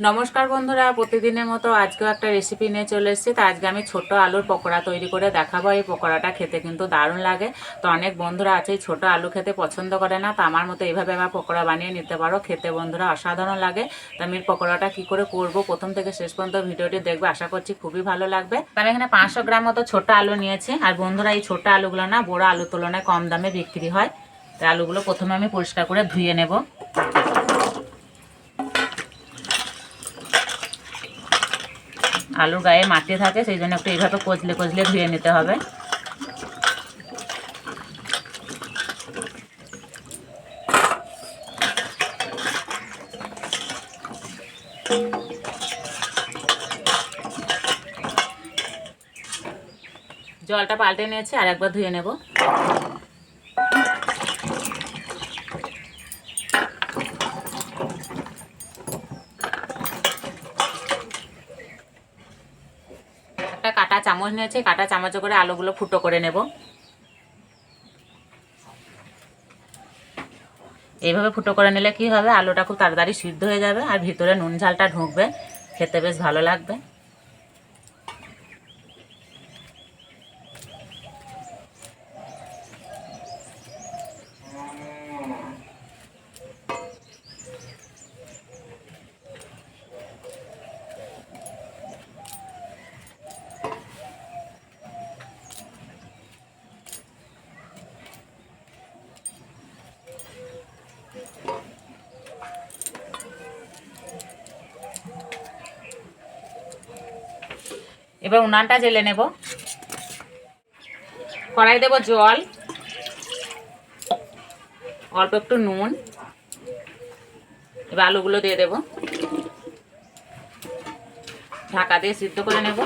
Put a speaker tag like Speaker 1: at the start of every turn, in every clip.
Speaker 1: নমস্কার বন্ধুরা, প্রতিদিনের মতো আজকেও একটা রেসিপি নিয়ে চলে এসেছি। তো আজকে আমি ছোট আলুর পকোড়া তৈরি করে দেখাবো। এই পকোড়াটা খেতে কিন্তু দারুণ লাগে। তো অনেক বন্ধুরা আছে এই ছোটো আলু খেতে পছন্দ করে না, তো আমার মতো এইভাবে আবার পকোড়া বানিয়ে নিতে পারো। খেতে বন্ধুরা অসাধারণ লাগে। তো আমি পকোড়াটা কি করে করব প্রথম থেকে শেষ পর্যন্ত ভিডিওটি দেখবে, আশা করছি খুবই ভালো লাগবে। তো আমি এখানে 500 গ্রাম মতো ছোটো আলু নিয়েছি। আর বন্ধুরা এই ছোটো আলুগুলো না বড় আলুর তুলনায় কম দামে বিক্রি হয়। তো আলুগুলো প্রথমে আমি পরিষ্কার করে ধুয়ে নেব। আলুর গায়ে মাটি থাকে, সেই জন্য একটু এইভাবে কচলে কচলে ধুয়ে নিতে হবে। জলটা পাল্টে নিয়েছি, আর একবার ধুয়ে নেব। একটা কাঁটা চামচ নিয়েছি, কাঁটা চামচে করে আলুগুলো ফুটো করে নেব। এইভাবে ফুটো করে নিলে কি হবে, আলুটা খুব তাড়াতাড়ি সিদ্ধ হয়ে যাবে আর ভিতরে নুন ঝালটা ঢুকবে, খেতে বেশ ভালো লাগবে। এবার উনানটা জ্বেলে নেব। কড়াই দেব জল, অল্প একটু নুন। এবার আলুগুলো দিয়ে দেব, ঢাকা দিয়ে সিদ্ধ করে নেব।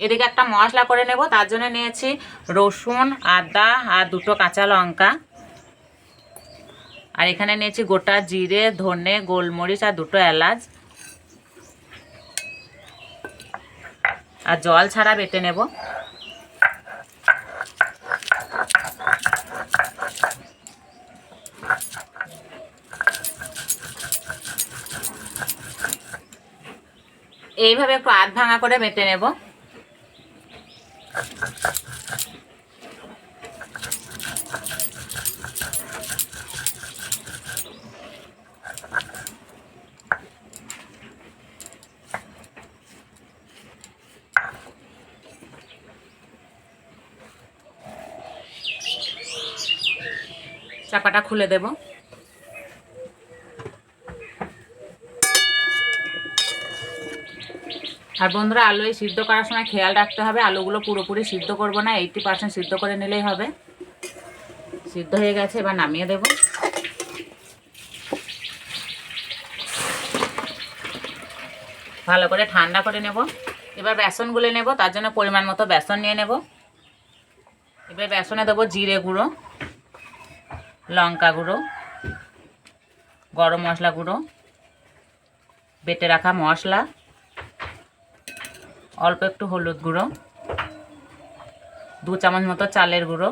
Speaker 1: এদিকে একটা মশলা করে নেব, তার জন্য নিয়েছি রসুন, আদা আর দুটো কাঁচা লঙ্কা। আর এখানে নিয়েছি গোটা জিরে, ধনে, গোলমরিচ আর দুটো এলাচ। আর জল ছাড়া বেটে নেব। এইভাবে একটু আধ ভাঙা করে বেটে নেব। চাপাটা খুলে দেব। আর বন্ধুরা, আলু এই সিদ্ধ করার সময় খেয়াল রাখতে হবে, আলুগুলো পুরোপুরি সিদ্ধ করব না, 80% সিদ্ধ করে নিলেই হবে। সিদ্ধ হয়ে গেছে, এবার নামিয়ে দেব। ভালো করে ঠান্ডা করে নেব। এবার বেসন গুলে নেব, তার জন্য পরিমাণ মতো বেসন নিয়ে নেব। এবার বেসনে দেবো জিরে গুঁড়ো, লঙ্কা গুঁড়ো, গরম মশলা গুঁড়ো, বেটে রাখা মশলা, অল্প একটু হলুদ গুঁড়ো, 2 চামচ মতো চালের গুঁড়ো।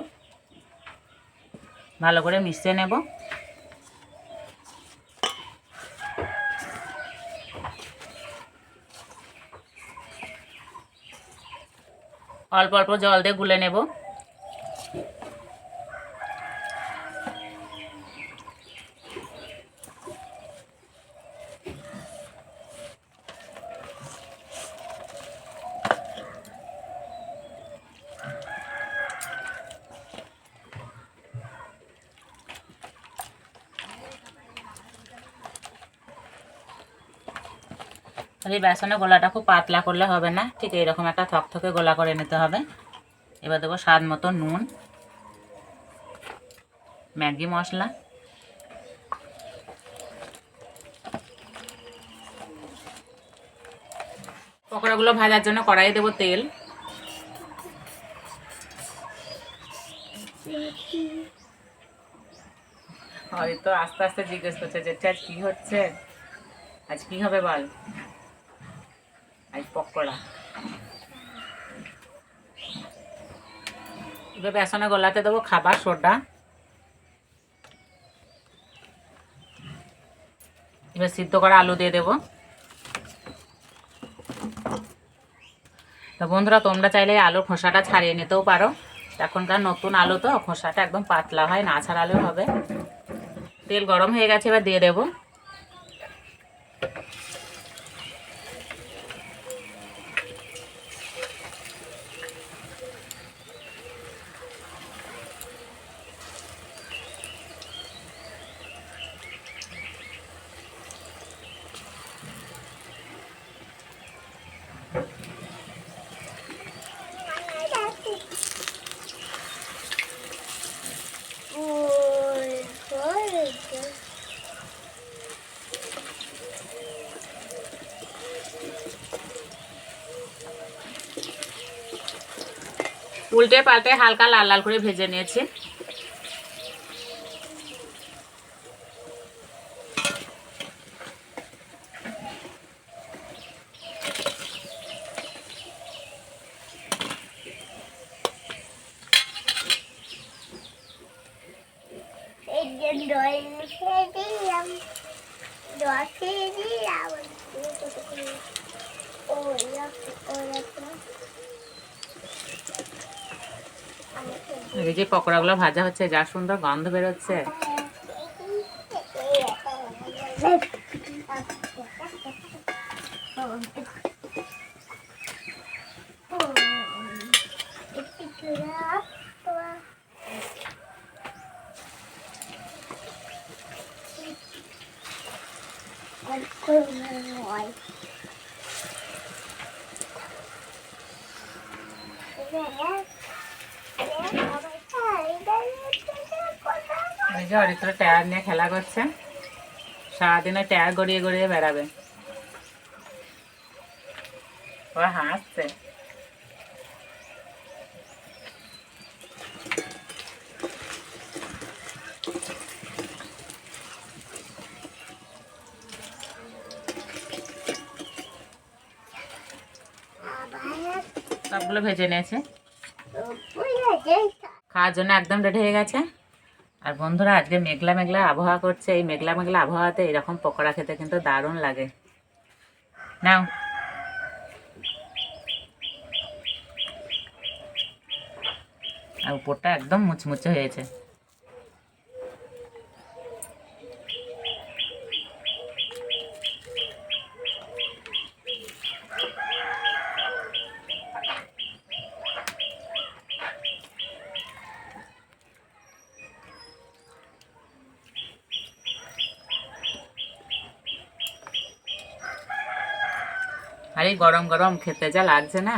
Speaker 1: ভালো করে মিশিয়ে নেব। অল্প অল্প জল দিয়ে গুলে নেব। এই বেসনের গোলাটা খুব পাতলা করলে হবে না, ঠিক এইরকম একটা থকথকে গোলা করে নিতে হবে। এবার দেবো স্বাদ মতো নুন, ম্যাগি মশলা, পকোড়াগুলো ভাজার জন্য কড়াইয়ে দেবো তেল। হয়তো আস্তে আস্তে জিজ্ঞেস করছে যে আজ কি হচ্ছে, আজ কি হবে বল। আজ পকোড়া। এবার বেসনে গোলাতে দেবো খাবার সোডা, এবার সিদ্ধ করা আলু দিয়ে দেবো। তো বন্ধুরা, তোমরা চাইলে আলুর খোসাটা ছাড়িয়ে নিতেও পারো। এখনকার নতুন আলু তো খোসাটা একদম পাতলা হয়, না ছাড়ালেও হবে। তেল গরম হয়ে গেছে, এবার দিয়ে দেবো। উল্টে পাল্টে হালকা লাল লাল করে ভেজে নিয়েছি। এই যে পকোড়াগুলো ভাজা হচ্ছে, যা সুন্দর গন্ধ বেরোচ্ছে। এই যে অরিত্র টায়ার নিয়ে খেলা করছে, সারাদিনে টায়ার গড়িয়ে গড়িয়ে বেড়াবে। ও হাসছে। সবগুলো ভেজে নিয়েছে, খাওয়ার জন্য একদম রেডি হয়ে গেছে। আর বন্ধুরা, আজকে মেঘলা মেঘলা আবহাওয়া করছে। এই মেঘলা মেঘলা আবহাওয়াতে এরকম পকোড়া খেতে কিন্তু দারুণ লাগে। নাও, আর উপরটা একদম মুচমুচে হয়েছে। আর এই গরম গরম খেতে যা লাগছে না।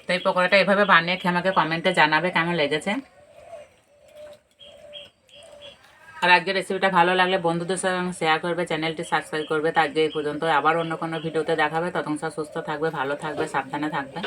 Speaker 1: তো এই পকোড়াটা এভাবে বানিয়ে খেয়ে আমাকে কমেন্টে জানাবে কেমন লেগেছে। আর আজকের রেসিপিটা ভালো লাগলে বন্ধুদের সঙ্গে শেয়ার করবে, চ্যানেলটি সাবস্ক্রাইব করবে। তো আজকে এই পর্যন্ত, আবার অন্য কোনো ভিডিওতে দেখাবে। ততক্ষণ সুস্থ থাকবে, ভালো থাকবে, সাবধানে থাকবে।